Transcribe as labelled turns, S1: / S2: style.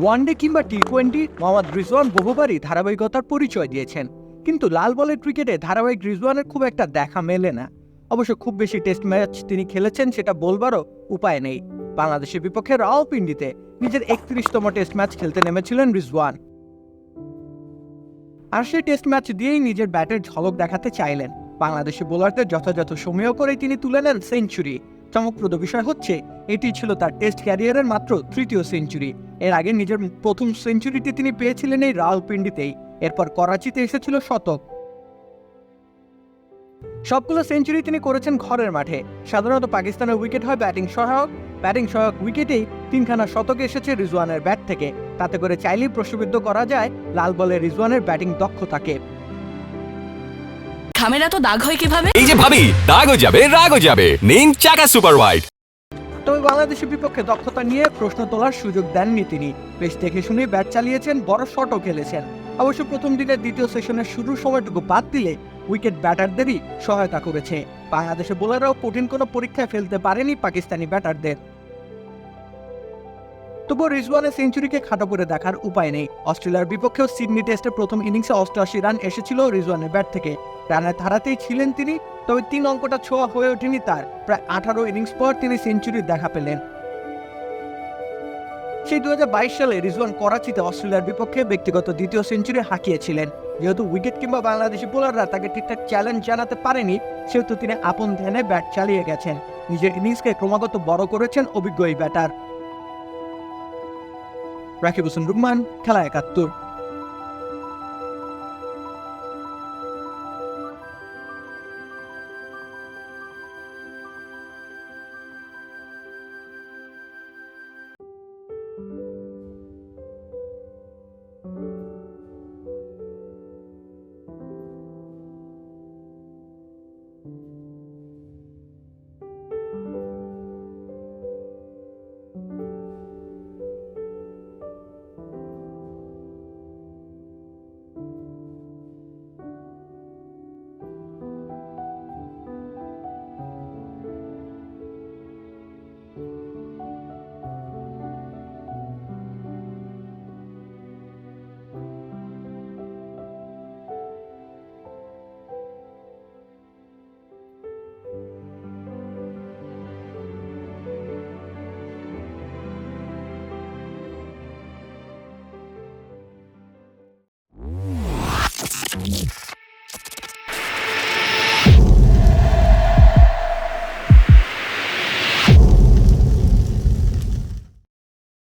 S1: One day কিংবা টি-20 মোহাম্মদ রিজওয়ান বহুবারই ধারাবাহিকতার পরিচয় দিয়েছেন, কিন্তু লাল বলের ক্রিকেটে ধারাবাহিক রিজওয়ানের খুব একটা দেখা মেলে না। অবশ্য খুব বেশি টেস্ট ম্যাচ তিনি খেলেছেন সেটা বলবারও উপায় নেই। বাংলাদেশের বিপক্ষে রাওয়ালপিন্ডিতে নিজের 31তম টেস্ট ম্যাচ খেলতে নেমেছিলেন রিজওয়ান, আর সেই টেস্ট ম্যাচ দিয়েই নিজের ব্যাটের ঝলক দেখাতে চাইলেন। বাংলাদেশি বোলারদের যথাযথ সমীহ করেই তিনি তুলে নেন সেঞ্চুরি। চমকপ্রদ বিষয় হচ্ছে এটি ছিল তার টেস্ট ক্যারিয়ারের মাত্র 3য় সেঞ্চুরি। এর আগে নিজের প্রথম সেঞ্চুরিটি তিনি পেয়েছিলেন এই রাওয়ালপিন্ডিতেই, এরপর করাচিতে এসেছিল শতক। সবগুলো সেঞ্চুরি তিনি করেছেন ঘরের মাঠে। সাধারণত পাকিস্তানের উইকেট হয় ব্যাটিং সহায়ক উইকেটেই 3খানা শতক এসেছে রিজওয়ানের ব্যাট থেকে। তাতে করে চাইলেই প্রশ্নবিদ্ধ করা যায় লাল বলে রিজওয়ানের ব্যাটিং দক্ষতাকে।
S2: খামেরা তো দাগ হয় কিভাবে?
S3: এই যে ভাবি, দাগও যাবে রাগও যাবে, নিন চাকা সুপার হোয়াইট।
S1: তবে বাংলাদেশের বিপক্ষে দক্ষতা নিয়ে প্রশ্ন তোলার সুযোগ দেননি তিনি। বেশ দেখে শুনে ব্যাট চালিয়েছেন, বড় শটও খেলেছেন। অবশ্য প্রথম দিনের দ্বিতীয় সেশনের শুরুর সময়টুকু বাদ দিলে উইকেট ব্যাটারদেরই সহায়তা করেছে। বাংলাদেশের বোলাররাও কঠিন কোনো পরীক্ষায় ফেলতে পারেনি পাকিস্তানি ব্যাটারদের। তবুও রিজওয়ানের সেঞ্চুরিকে খাটো করে দেখার উপায় নেই। অস্ট্রেলিয়ার বিপক্ষেও সিডনি টেস্টের প্রথম ইনিংসে 88 রান এসেছিল রিজওয়ানের ব্যাট থেকে। রানের ধারাতেই ছিলেন তিনি, তবে 3 অঙ্কটা ছোঁয়া হয়ে ওঠেনি তার। প্রায় 18 ইনিংস পর তিনি সেঞ্চুরির দেখা পেলেন। সেই 2022 সালে রিজওয়ান করাচিতে অস্ট্রেলিয়ার বিপক্ষে ব্যক্তিগত দ্বিতীয় সেঞ্চুরি হাঁকিয়েছিলেন। যেহেতু উইকেট কিংবা বাংলাদেশি বোলাররা তাকে ঠিকঠাক চ্যালেঞ্জ জানাতে পারেনি, সেহেতু তিনি আপন ধ্যানে ব্যাট চালিয়ে গেছেন। নিজের ইনিংসকে ক্রমাগত বড় করেছেন অভিজ্ঞ এই ব্যাটার। রাকিব হোসেন রুকমান, খেলা 71।